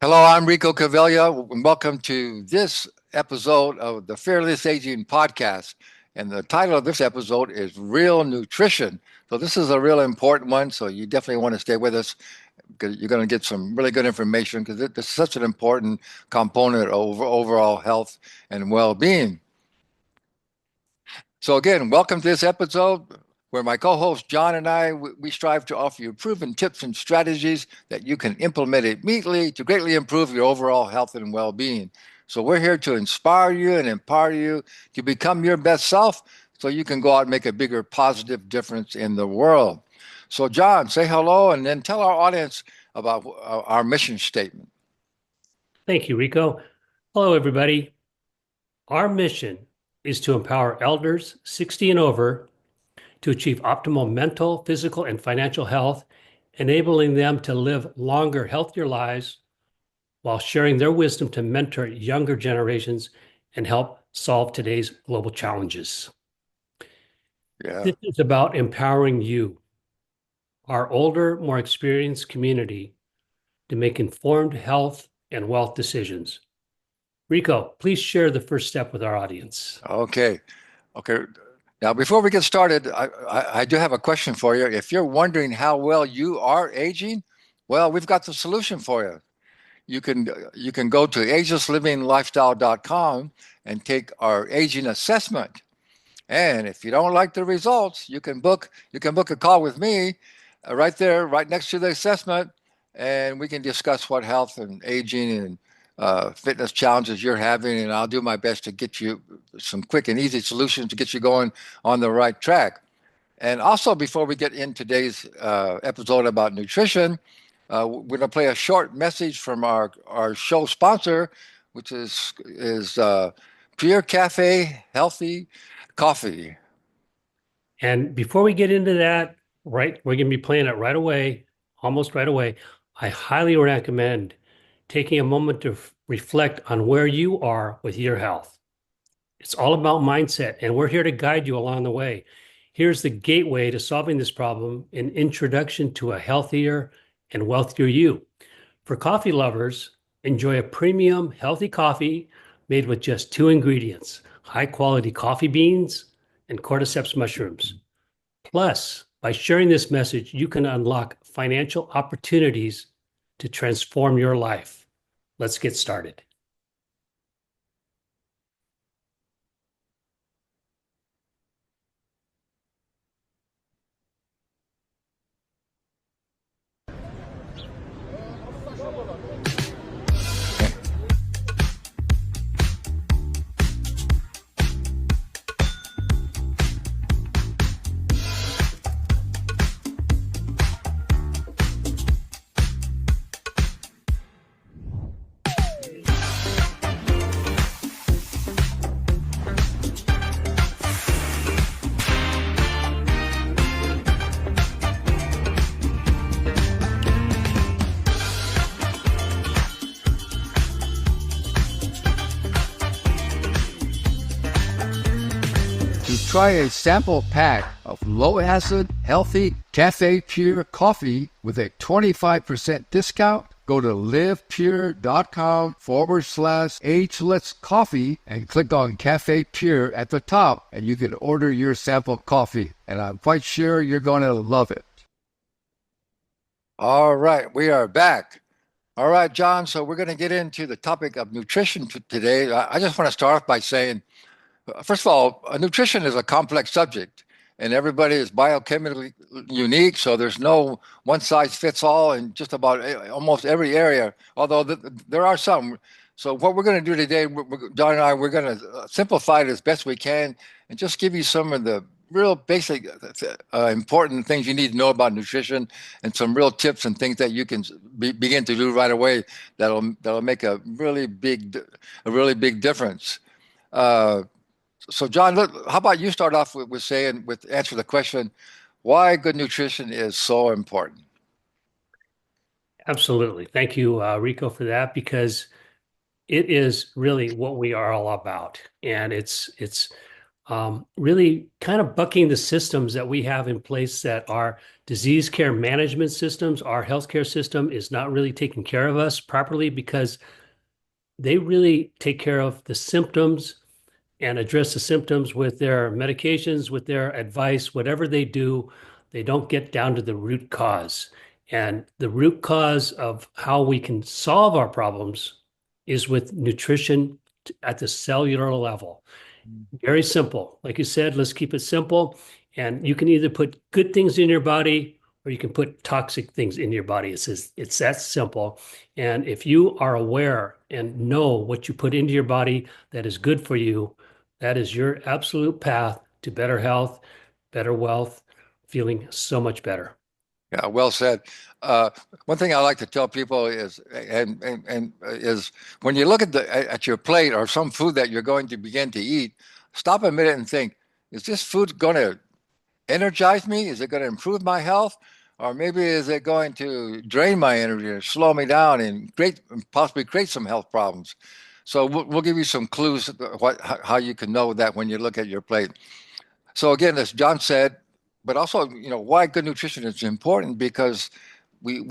Hello, I'm Rico Cavella, and welcome to this episode of the Fearless Aging Podcast. And the title of this episode is Real Nutrition. So, this is a real important one. So, you definitely want to stay with us because you're going to get some really good information because this is such an important component of overall health and well being. So, again, welcome to this episode where my co host John and I we strive to offer you proven tips and strategies that you can implement immediately to greatly improve your overall health and well being. So, we're here to inspire you and empower you to become your best self so you can go out and make a bigger positive difference in the world. So, John, say hello and then tell our audience about our mission statement. Thank you, Rico. Hello, everybody. Our mission is to empower elders 60 and over to achieve optimal mental, physical, and financial health, enabling them to live longer, healthier lives while sharing their wisdom to mentor younger generations and help solve today's global challenges. Yeah. This is about empowering you, our older, more experienced community, to make informed health and wealth decisions. Rico, please share the first step with our audience. Okay. Okay. Now, before we get started, I do have a question for you. If you're wondering how well you are aging, well, we've got the solution for you. You can go to agelesslivinglifestyle.com and take our aging assessment. And if you don't like the results, you can book a call with me right there, right next to the assessment, and we can discuss what health and aging and fitness challenges you're having, and I'll do my best to get you some quick and easy solutions to get you going on the right track. And also, before we get in today's episode about nutrition, we're going to play a short message from our show sponsor, which is Pure Cafe Healthy Coffee. And before we get into that, right, we're going to be playing it right away, almost right away. I highly recommend taking a moment to reflect on where you are with your health. It's all about mindset, and we're here to guide you along the way. Here's the gateway to solving this problem, an introduction to a healthier and wealthier you. For coffee lovers, enjoy a premium, healthy coffee made with just two ingredients, high quality coffee beans and cordyceps mushrooms. Plus, by sharing this message, you can unlock financial opportunities to transform your life. Let's get started. To try a sample pack of low acid, healthy Cafe Pure coffee with a 25% discount, go to livepure.com/ageless coffee and click on Cafe Pure at the top, and you can order your sample coffee. And I'm quite sure you're going to love it. All right, we are back. All right, John. So we're going to get into the topic of nutrition today. I just want to start off by saying, first of all, nutrition is a complex subject, and everybody is biochemically unique. So there's no one size fits all in just about almost every area. Although there are some. So what we're going to do today, John and I, we're going to simplify it as best we can, and just give you some of the real basic, important things you need to know about nutrition, and some real tips and things that you can begin to do right away that'll make a really big difference. Uh, so, John, how about you start off with saying, with answer the question, why good nutrition is so important? Absolutely. Thank you, Rico, for that, because it is really what we are all about. And it's really kind of bucking the systems that we have in place that our disease care management systems, our healthcare system is not really taking care of us properly because they really take care of the symptoms and address the symptoms with their medications, with their advice, whatever they do, they don't get down to the root cause. And the root cause of how we can solve our problems is with nutrition at the cellular level. Very simple. Like you said, let's keep it simple. And you can either put good things in your body or you can put toxic things in your body. It's that simple. And if you are aware and know what you put into your body that is good for you, that is your absolute path to better health, better wealth, feeling so much better. Yeah, well said. Uh, One thing I like to tell people is, and is when you look at at your plate or some food that you're going to begin to eat, stop a minute and think, is this food going to energize me? Is it going to improve my health? Or maybe is it going to drain my energy or slow me down and possibly create some health problems? So we'll give you some clues how you can know that when you look at your plate. So again, as John said, but also, why good nutrition is important because we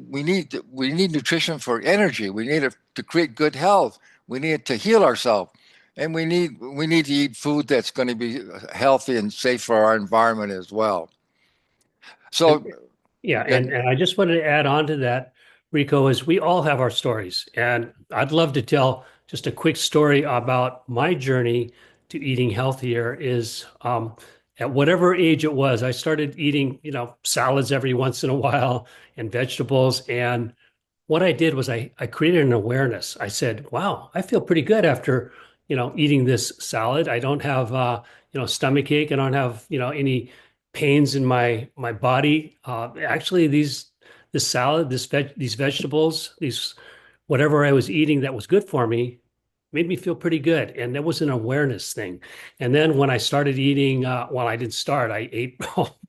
need nutrition for energy. We need it to create good health. We need it to heal ourselves. And we need to eat food that's going to be healthy and safe for our environment as well. And So, yeah, yeah, and I just wanted to add on to that, Rico, is we all have our stories. And I'd love to tell just a quick story about my journey to eating healthier is at whatever age it was, I started eating, salads every once in a while and vegetables. And what I did was I created an awareness. I said, wow, I feel pretty good after, eating this salad. I don't have, stomach ache. I don't have, any pains in my body. Actually, this salad, these vegetables, these whatever I was eating that was good for me made me feel pretty good. And that was an awareness thing. And then when I started eating, well, I didn't start. I ate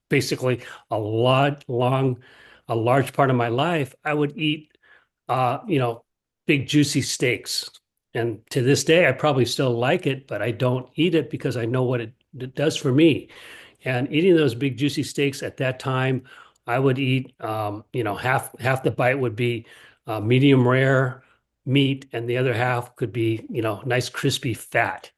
basically a large part of my life. I would eat uh, you know, big juicy steaks. And to this day, I probably still like it, but I don't eat it because I know what it does for me. And eating those big juicy steaks at that time, I would eat, half the bite would be medium rare meat, and the other half could be, nice crispy fat.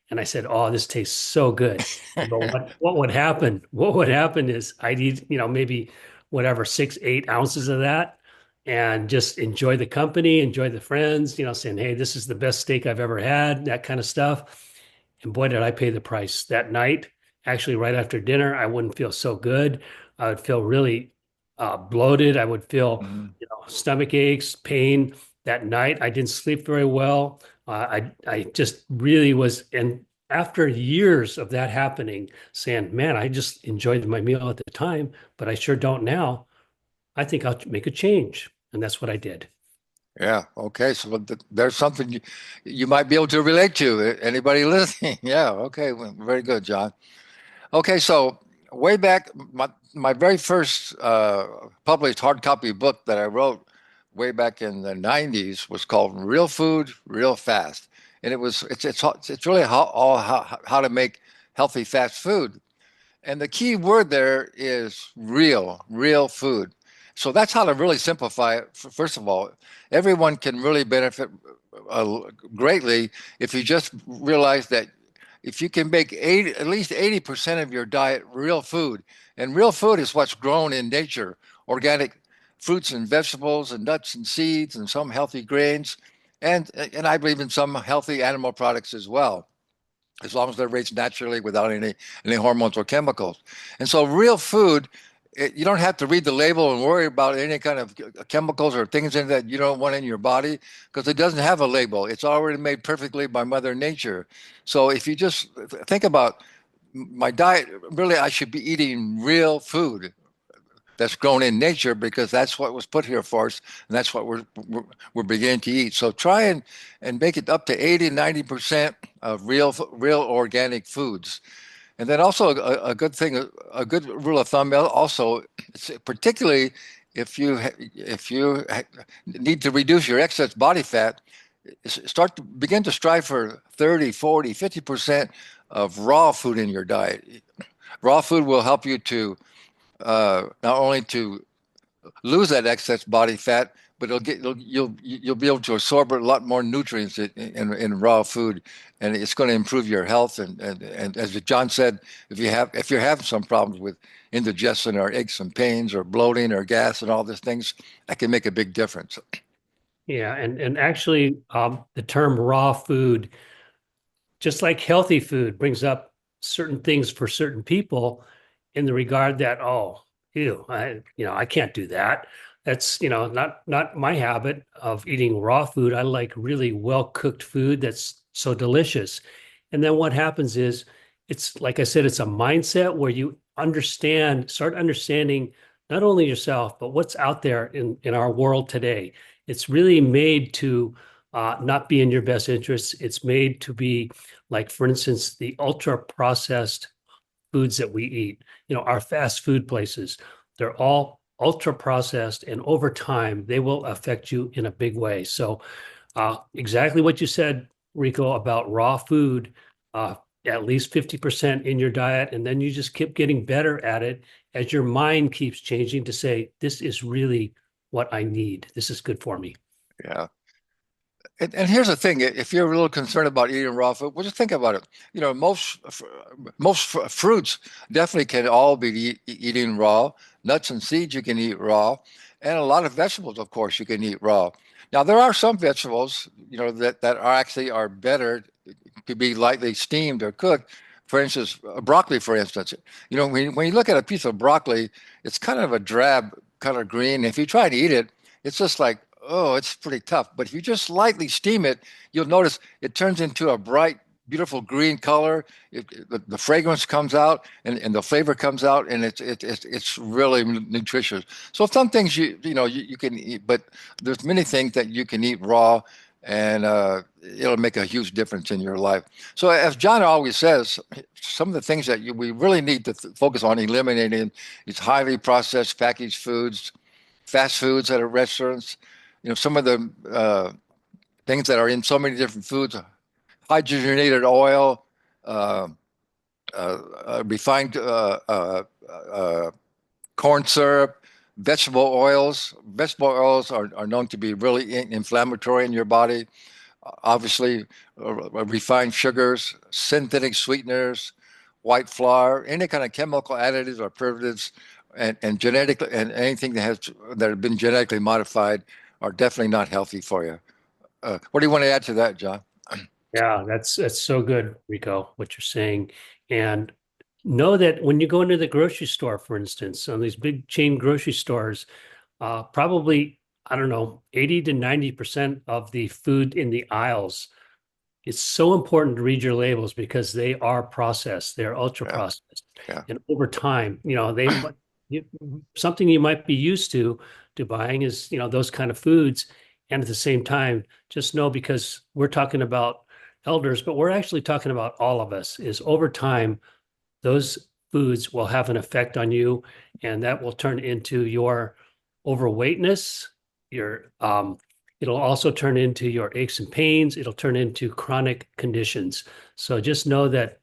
And I said, "Oh, this tastes so good." But what would happen? What would happen is I'd eat, maybe whatever 6, 8 ounces of that, and just enjoy the company, enjoy the friends, saying, "Hey, this is the best steak I've ever had," that kind of stuff. And boy, did I pay the price that night. Actually, right after dinner, I wouldn't feel so good. I would feel really bloated. I would feel, mhm. stomach aches, pain. That night, I didn't sleep very well. I just really was, and after years of that happening, saying, "Man, I just enjoyed my meal at the time, but I sure don't now. I think I'll make a change," and that's what I did. Yeah. Okay. So there's something you might be able to relate to. Anybody listening? Yeah. Okay. Well, very good, John. Okay. So way back, my very first published hard copy book that I wrote way back in the 90s was called Real Food, Real Fast. And it's really how to make healthy fast food. And the key word there is real food. So that's how to really simplify it. First of all, everyone can really benefit uh, greatly if you just realize that if you can make at least 80% of your diet real food, and real food is what's grown in nature, organic fruits and vegetables and nuts and seeds and some healthy grains, and I believe in some healthy animal products as well, as long as they're raised naturally without any hormones or chemicals. And so real food, you don't have to read the label and worry about any kind of chemicals or things in that you don't want in your body because it doesn't have a label. It's already made perfectly by Mother Nature. So if you just think about my diet, really, I should be eating real food that's grown in nature because that's what was put here for us, and that's what we're beginning to eat. So try and make it up to 80, 90% of real organic foods. And then also a good thing, a good rule of thumb also, particularly if you need to reduce your excess body fat, begin to strive for 30, 40, 50% of raw food in your diet. Raw food will help you to not only to lose that excess body fat, but you'll be able to absorb a lot more nutrients in raw food, and it's going to improve your health. And as John said, if you're having some problems with indigestion or aches and pains or bloating or gas and all these things, that can make a big difference. Yeah, and actually, the term raw food, just like healthy food, brings up certain things for certain people in the regard that, oh, ew, I can't do that. That's, not my habit of eating raw food. I like really well cooked food that's so delicious. And then what happens is, it's like I said, it's a mindset where you start understanding not only yourself, but what's out there in our world today. It's really made to not be in your best interests. It's made to be, like, for instance, the ultra processed foods that we eat, our fast food places, they're all ultra processed, and over time, they will affect you in a big way. So, exactly what you said, Rico, about raw food, uh, at least 50% in your diet, and then you just keep getting better at it as your mind keeps changing to say, this is really what I need. This is good for me. Yeah. And here's the thing: if you're a little concerned about eating raw food, well, just think about it. Fruits definitely can all be eating raw. Nuts and seeds you can eat raw, and a lot of vegetables, of course, you can eat raw. Now, there are some vegetables, that are actually are better to be lightly steamed or cooked. For instance, broccoli, for instance. When you look at a piece of broccoli, it's kind of a drab color green. If you try to eat it, it's just like, oh, it's pretty tough. But if you just lightly steam it, you'll notice it turns into a bright, beautiful green color. The fragrance comes out, and the flavor comes out, and it's really nutritious. So some things you can eat, but there's many things that you can eat raw, and it'll make a huge difference in your life. So as John always says, some of the things that we really need to focus on eliminating is highly processed packaged foods, fast foods at restaurants. Some of the things that are in so many different foods, hydrogenated oil, uh, refined corn syrup, vegetable oils. Vegetable oils are known to be really inflammatory in your body. Obviously, refined sugars, synthetic sweeteners, white flour, any kind of chemical additives or preservatives, and genetically and anything that have been genetically modified are definitely not healthy for you. What do you want to add to that, John? Yeah, that's so good, Rico, what you're saying. And know that when you go into the grocery store, for instance, on these big chain grocery stores, probably, I don't know, 80 to 90% of the food in the aisles, it's so important to read your labels because they are processed, they're ultra Yeah, processed. yeah, And over time, you, something you might be used to buying is, those kind of foods. And at the same time, just know, because we're talking about elders, but we're actually talking about all of us, is over time, those foods will have an effect on you, and that will turn into your overweightness, your it'll also turn into your aches and pains, it'll turn into chronic conditions. So just know that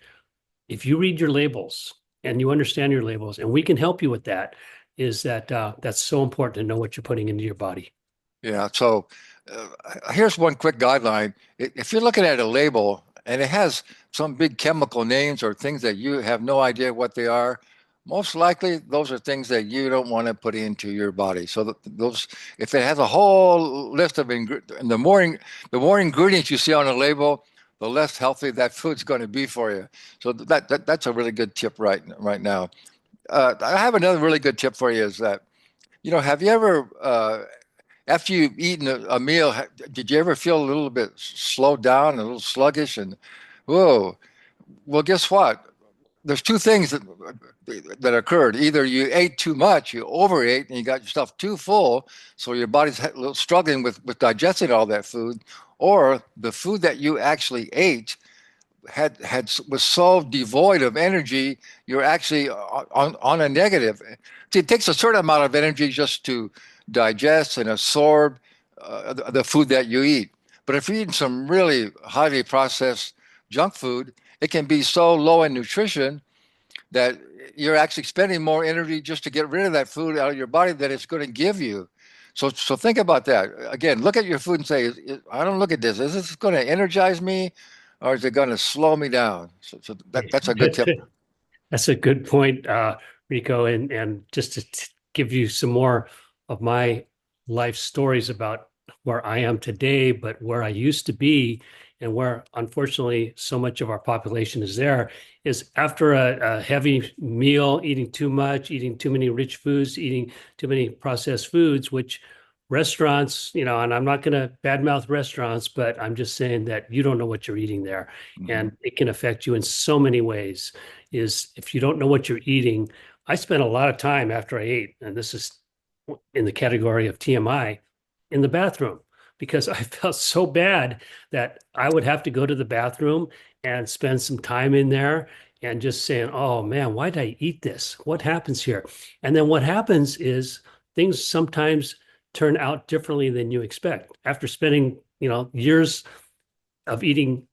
if you read your labels and you understand your labels, and we can help you with that, is that that's so important to know what you're putting into your body. yeah. So here's one quick guideline. If you're looking at a label and it has some big chemical names or things that you have no idea what they are, most likely those are things that you don't want to put into your body. So those, if it has a whole list of ingredients, and the more ingredients you see on a label, the less healthy that food's going to be for you. So that's a really good tip right now. I have another really good tip for you is that, have you ever after you've eaten a meal, did you ever feel a little bit slowed down, a little sluggish, and whoa? Well, guess what? There's two things that occurred. Either you ate too much, you overate, and you got yourself too full, so your body's a little struggling with digesting all that food, or the food that you actually ate was so devoid of energy, you're actually on a negative. See, it takes a certain amount of energy just to digest and absorb the food that you eat. But if you're eating some really highly processed junk food, it can be so low in nutrition that you're actually spending more energy just to get rid of that food out of your body that it's going to give you. So think about that. Again, look at your food and say, I don't look at this. Is this going to energize me or is it going to slow me down? So that's a good tip. That's a good point, Rico. And just to give you some more of my life stories about where I am today, but where I used to be, and where unfortunately so much of our population is there, is after a heavy meal, eating too much, eating too many rich foods, eating too many processed foods, which restaurants, and I'm not going to badmouth restaurants, but I'm just saying that you don't know what you're eating there, Mhm. and it can affect you in so many ways. Is if you don't know what you're eating, I spent a lot of time after I ate, and this is in the category of TMI, in the bathroom because I felt so bad that I would have to go to the bathroom and spend some time in there and just saying, oh man, why did I eat this? What happens here? And then what happens is things sometimes turn out differently than you expect. After spending, years of eating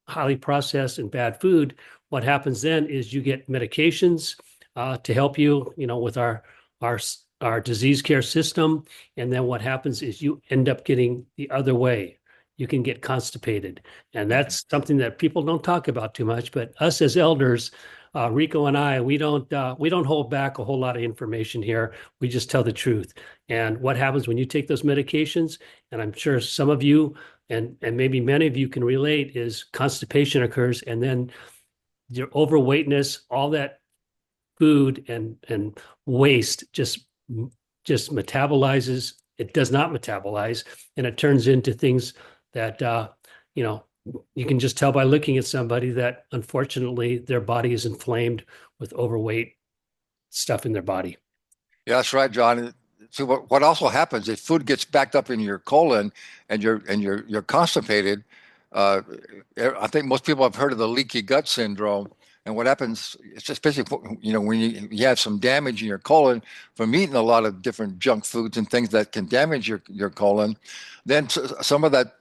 highly processed and bad food, what happens then is you get medications to help you, with our our disease care system, and then what happens is you end up getting the other way. You can get constipated, and Mhm. that's something that people don't talk about too much. But us as elders, Rico and I, we don't hold back a whole lot of information here. We just tell the truth. And what happens when you take those medications? And I'm sure some of you and maybe many of you can relate is constipation occurs and then your overweightness, all that food and waste just metabolizes. It does not metabolize, and it turns into things that you know you can just tell by looking at somebody that unfortunately their body is inflamed with overweight stuff in their body. Yeah, that's right, John. So what also happens if food gets backed up in your colon and you're constipated, uh, I think most people have heard of the leaky gut syndrome. And what happens, it's especially when you have some damage in your colon from eating a lot of different junk foods and things that can damage your colon, then some of that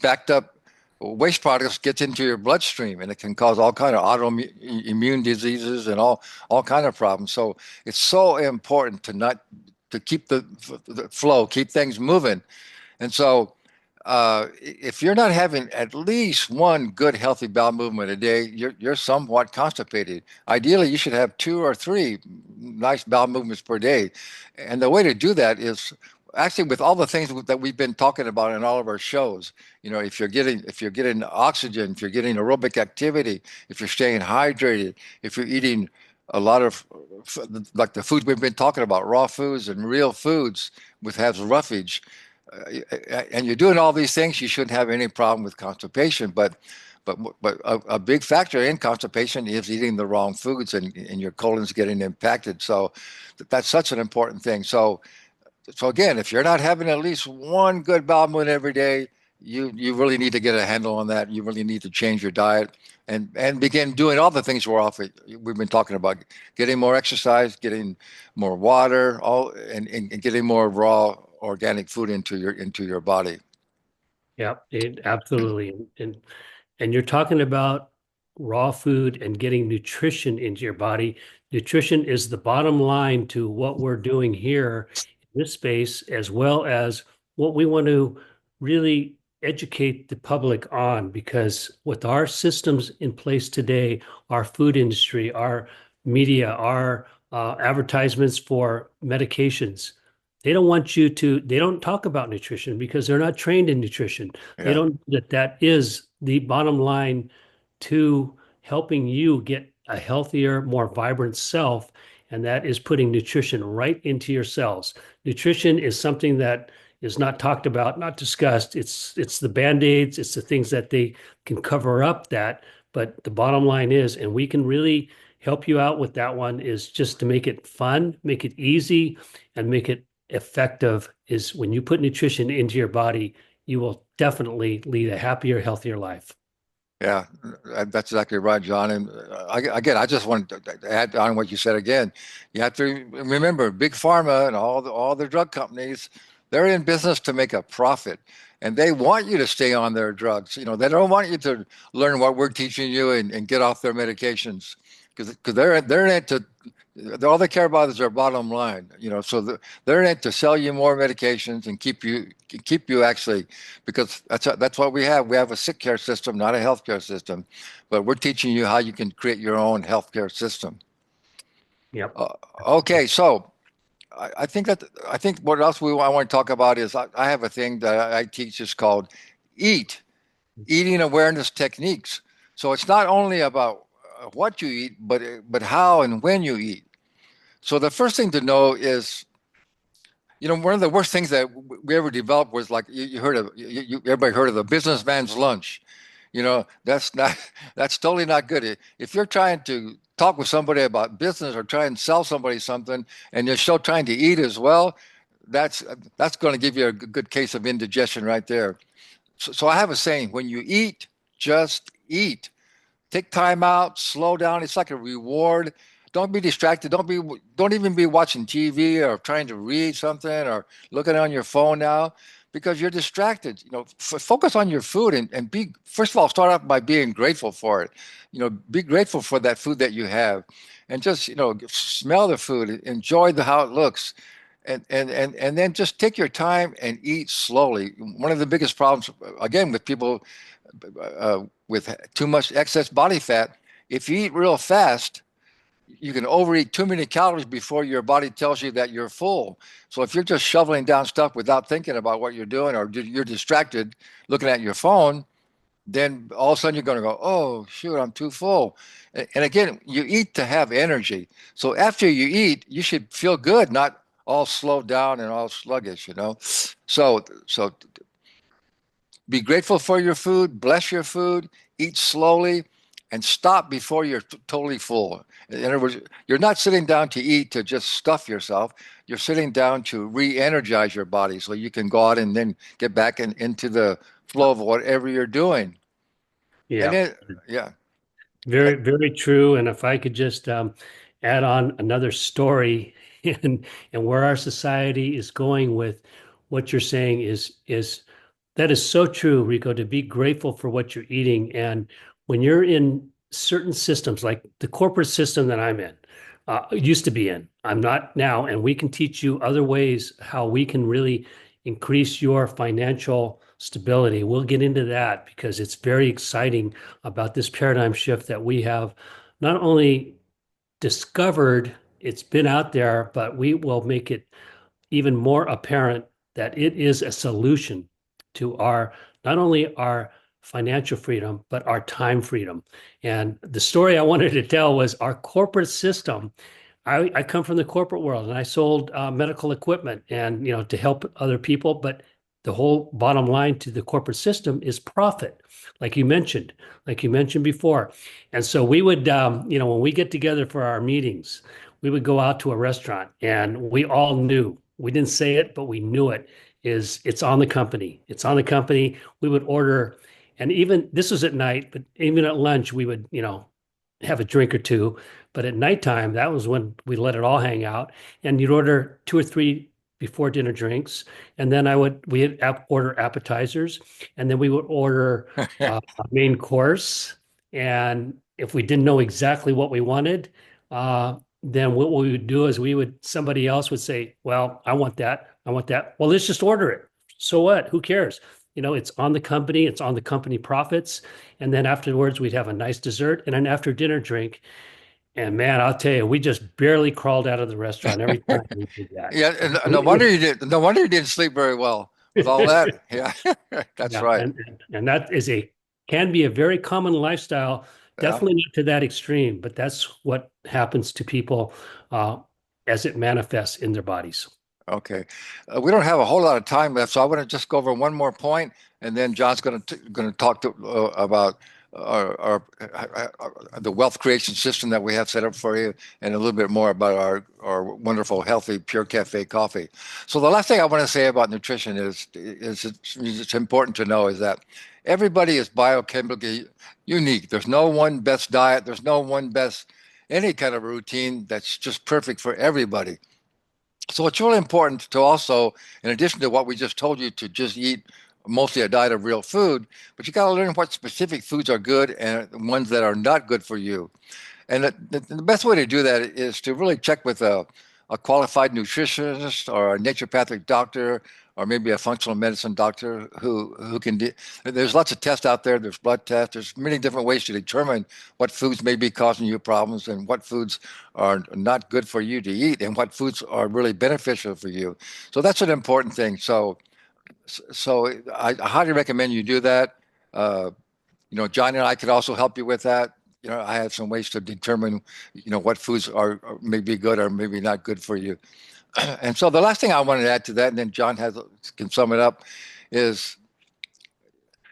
backed up waste products gets into your bloodstream and it can cause all kind of autoimmune diseases and all kind of problems. So it's so important to keep the flow, keep things moving. And so if you're not having at least one good healthy bowel movement a day, you're somewhat constipated. Ideally, you should have two or three nice bowel movements per day. And the way to do that is actually with all the things that we've been talking about in all of our shows. If you're getting oxygen, if you're getting aerobic activity, if you're staying hydrated, if you're eating a lot of like the foods we've been talking about, raw foods and real foods with has roughage, and you're doing all these things, you shouldn't have any problem with constipation. But a big factor in constipation is eating the wrong foods and your colon's getting impacted. So that's such an important thing. So again, if you're not having at least one good bowel movement every day, you really need to get a handle on that. You really need to change your diet and begin doing all the things we've been talking about, getting more exercise, getting more water, and getting more raw organic food into your body. Yeah, absolutely. And you're talking about raw food and getting nutrition into your body. Nutrition is the bottom line to what we're doing here in this space, as well as what we want to really educate the public on. Because with our systems in place today, our food industry, our media, our advertisements for medications, they don't talk about nutrition because they're not trained in nutrition. They Yeah. don't that is the bottom line to helping you get a healthier, more vibrant self, and that is putting nutrition right into your cells. Nutrition is something that is not talked about, not discussed. It's the band-aids, it's the things that they can cover up that, but the bottom line is, and we can really help you out with that one, is just to make it fun, make it easy, and make it effective, is when you put nutrition into your body, you will definitely lead a happier, healthier life. Yeah, that's exactly right, John. And again, I just want to add on what you said again. You have to remember, big pharma and all the drug companies, They're in business to make a profit, and they want you to stay on their drugs. They don't want you to learn what we're teaching you and get off their medications because they're in it to all they care about is their bottom line. So they're in it to sell you more medications and keep you actually because that's what we have. We have a sick care system, not a healthcare system, but we're teaching you how you can create your own healthcare system. Yep. Uh, okay, so. I think what else I want to talk about is I have a thing that I teach is called eating awareness techniques. So it's not only about what you eat, but how and when you eat. So the first thing to know is, one of the worst things that we ever developed was like you heard of everybody heard of the businessman's lunch. That's totally not good. If you're trying to talk with somebody about business or try and sell somebody something, and you're still trying to eat as well, that's that's going to give you a good case of indigestion right there. So I have a saying: when you eat, just eat. Take time out, slow down. It's like a reward. Don't be distracted. Don't even be watching TV or trying to read something or looking on your phone now because you're distracted. Focus on your food and be, first of all, start off by being grateful for it. Be grateful for that food that you have and just, smell the food, enjoy how it looks. And then just take your time and eat slowly. One of the biggest problems, again, with people with too much excess body fat, if you eat real fast, you can overeat too many calories before your body tells you that you're full. So if you're just shoveling down stuff without thinking about what you're doing or you're distracted looking at your phone, then all of a sudden you're going to go, oh, shoot, I'm too full. And again, you eat to have energy. So after you eat, you should feel good, not all slowed down and all sluggish. So be grateful for your food, bless your food, eat slowly, and stop before you're totally full. In other words, you're not sitting down to eat to just stuff yourself. You're sitting down to re-energize your body so you can go out and then get back into the flow of whatever you're doing. And Yeah. then, yeah. Very, very true. And if I could just add on another story and where our society is going with what you're saying is that is so true, Rico, to be grateful for what you're eating. And when you're in certain systems, like the corporate system that I'm in, used to be in, I'm not now, and we can teach you other ways how we can really increase your financial stability. We'll get into that because it's very exciting about this paradigm shift that we have not only discovered, it's been out there, but we will make it even more apparent that it is a solution to our not only our financial freedom, but our time freedom. And the story I wanted to tell was our corporate system. I come from the corporate world and I sold medical equipment and to help other people, but the whole bottom line to the corporate system is profit, like you mentioned before. And so we would, when we get together for our meetings, we would go out to a restaurant and we all knew, we didn't say it, but we knew it, is it's on the company. It's on the company. We would order, and even this was at night, but even at lunch, we would, have a drink or two. But at nighttime, that was when we let it all hang out. And you'd order two or three before dinner drinks. And then we'd order appetizers. And then we would order a main course. And if we didn't know exactly what we wanted, then what we would do is somebody else would say, well, I want that. I want that. Well, let's just order it. So what? Who cares? It's on the company, it's on the company profits. And then afterwards, we'd have a nice dessert and an after dinner drink. And man, I'll tell you, we just barely crawled out of the restaurant every time we did that. Yeah, and no wonder you did. No wonder you didn't sleep very well with all that. Yeah, that's Yeah, right. and that can be a very common lifestyle. Yeah. Definitely not to that extreme, but that's what happens to people as it manifests in their bodies. Okay. We don't have a whole lot of time left, so I want to just go over one more point, and then John's going to talk about the wealth creation system that we have set up for you, and a little bit more about our wonderful, healthy, pure cafe coffee. So the last thing I want to say about nutrition is it's important to know is that everybody is biochemically unique. There's no one best diet. There's no one best any kind of routine that's just perfect for everybody. So it's really important to also, in addition to what we just told you, to just eat mostly a diet of real food, but you got to learn what specific foods are good and ones that are not good for you. And the best way to do that is to really check with a qualified nutritionist or a naturopathic doctor or maybe a functional medicine doctor who can do. There's lots of tests out there. There's blood tests. There's many different ways to determine what foods may be causing you problems and what foods are not good for you to eat and what foods are really beneficial for you. So that's an important thing. So I highly recommend you do that. Uh, John and I could also help you with that. I have some ways to determine, what foods are maybe good or maybe not good for you. And so the last thing I wanted to add to that, and then John can sum it up, is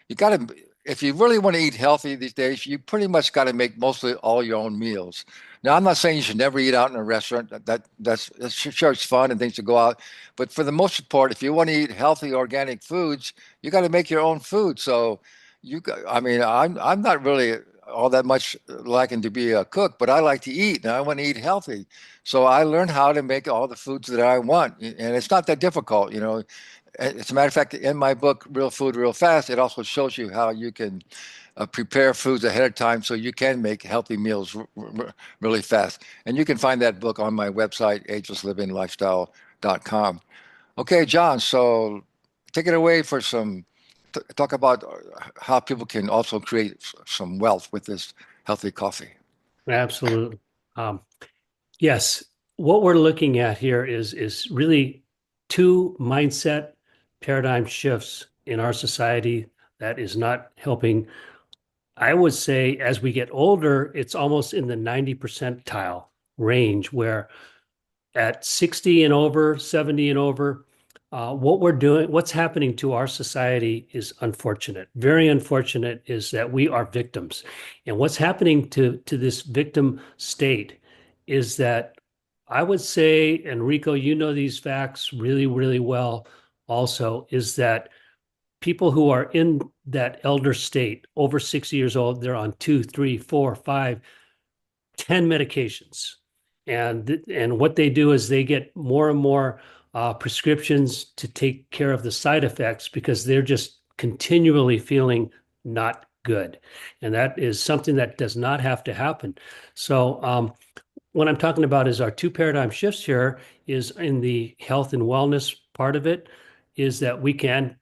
you got to, if you really want to eat healthy these days, you pretty much got to make mostly all your own meals. Now, I'm not saying you should never eat out in a restaurant. That's sure it's fun and things to go out, but for the most part, if you want to eat healthy organic foods, you got to make your own food. So I mean, I'm not really all that much liking to be a cook, but I like to eat and I want to eat healthy. So I learned how to make all the foods that I want, and it's not that difficult. As a matter of fact, in my book, Real Food, Real Fast, it also shows you how you can prepare foods ahead of time so you can make healthy meals really fast. And you can find that book on my website, agelessliving.lifestyle.com. Okay, John, so take it away for talk about how people can also create some wealth with this healthy coffee. Absolutely. Um, yes, what we're looking at here is really two mindset paradigm shifts in our society that is not helping. I would say as we get older, it's almost in the 90 percentile range where at 60 and over, 70 and over, what we're doing, what's happening to our society is unfortunate. Very unfortunate is that we are victims. And what's happening to this victim state is that I would say, and Rico, you know these facts really, really well also, is that people who are in that elder state, over 60 years old, they're on 2, 3, 4, 5, 10 medications. And what they do is they get more and more prescriptions to take care of the side effects because they're just continually feeling not good. And that is something that does not have to happen. So what I'm talking about is our two paradigm shifts here is in the health and wellness part of it is that we can,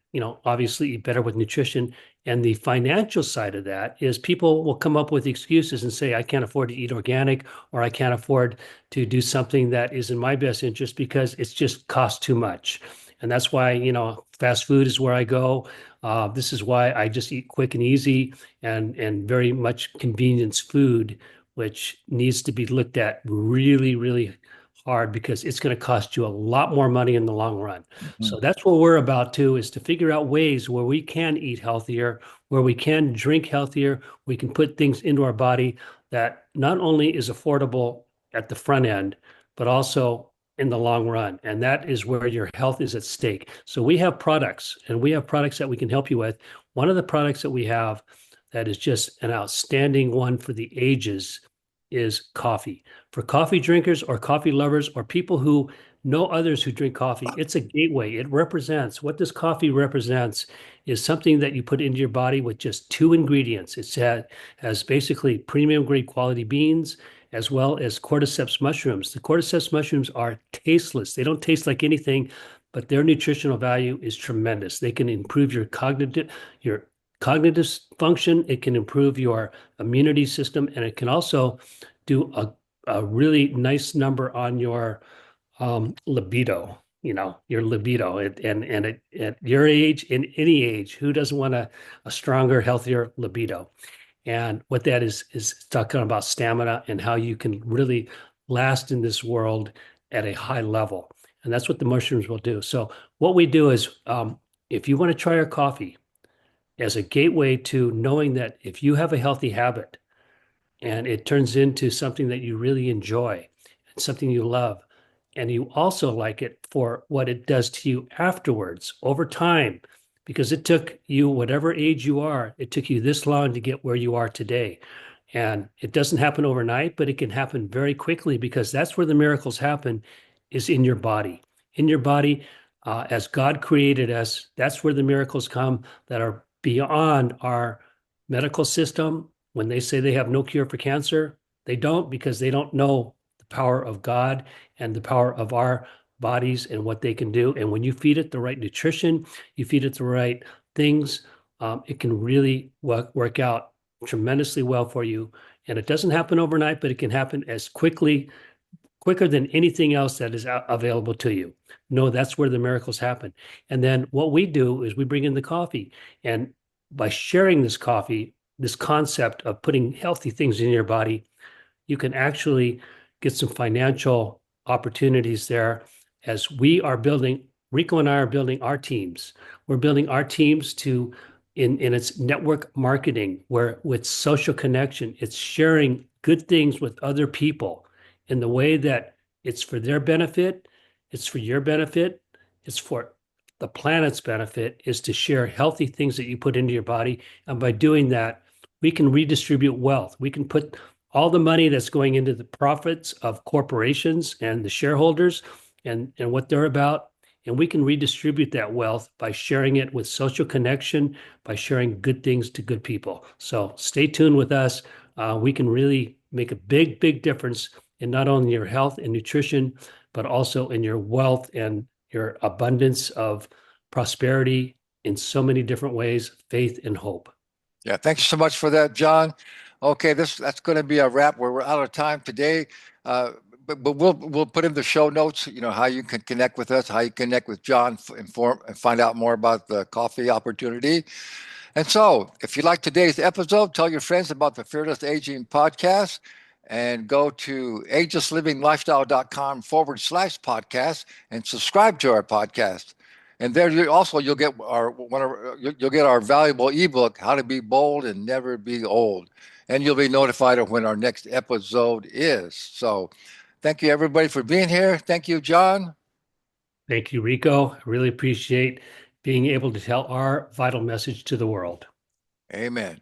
obviously eat better with nutrition. And the financial side of that is people will come up with excuses and say, I can't afford to eat organic, or I can't afford to do something that is in my best interest because it's just cost too much. And that's why, fast food is where I go. This is why I just eat quick and easy and very much convenience food, which needs to be looked at really, really hard because it's going to cost you a lot more money in the long run. Mhm. So that's what we're about too, is to figure out ways where we can eat healthier, where we can drink healthier, we can put things into our body that not only is affordable at the front end, but also in the long run. And that is where your health is at stake. So we have products and we have products that we can help you with. One of the products that we have that is just an outstanding one for the ages is coffee. For coffee drinkers or coffee lovers or people who know others who drink coffee, it's a gateway. It represents what this coffee represents is something that you put into your body with just two ingredients. Has basically premium grade quality beans as well as cordyceps mushrooms. The cordyceps mushrooms are tasteless. They don't taste like anything, but their nutritional value is tremendous. They can improve your cognitive function. It can improve your immunity system, and it can also do a really nice number on your libido. Your libido, at your age, in any age, who doesn't want a stronger, healthier libido? And what that is talking about stamina and how you can really last in this world at a high level. And that's what the mushrooms will do. So what we do is, if you want to try our coffee as a gateway to knowing that if you have a healthy habit and it turns into something that you really enjoy and something you love, and you also like it for what it does to you afterwards over time, because it took you, whatever age you are, it took you this long to get where you are today. And it doesn't happen overnight, but it can happen very quickly because that's where the miracles happen is in your body. in your body as God created us. That's where the miracles come that are beyond our medical system. When they say they have no cure for cancer, they don't, because they don't know the power of God and the power of our bodies and what they can do. And when you feed it the right nutrition, you feed it the right things, it can really work out tremendously well for you. And it doesn't happen overnight, but it can happen as quicker than anything else that is available to you. No, that's where the miracles happen. And then what we do is we bring in the coffee. And by sharing this coffee, this concept of putting healthy things in your body, you can actually get some financial opportunities there as we are building. Rico and I are building our teams. We're building our teams to in its network marketing, where with social connection, it's sharing good things with other people in the way that it's for their benefit, it's for your benefit, it's for the planet's benefit, is to share healthy things that you put into your body. And by doing that, we can redistribute wealth. We can put all the money that's going into the profits of corporations and the shareholders and what they're about. And we can redistribute that wealth by sharing it with social connection, by sharing good things to good people. So stay tuned with us. We can really make a big, big difference in not only your health and nutrition, but also in your wealth and your abundance of prosperity in so many different ways, faith and hope. Yeah, thanks so much for that, John. Okay, that's going to be a wrap. We're out of time today, uh, but we'll put in the show notes. You know how you can connect with us, how you connect with John, inform and find out more about the coffee opportunity. And so, if you like today's episode, tell your friends about the Fearless Aging podcast and go to agelesslivinglifestyle.com/podcast and subscribe to our podcast. And there you'll get you'll get our valuable ebook, How to Be Bold and Never Be Old. And you'll be notified of when our next episode is. So thank you everybody for being here. Thank you, John. Thank you, Rico. I really appreciate being able to tell our vital message to the world. Amen.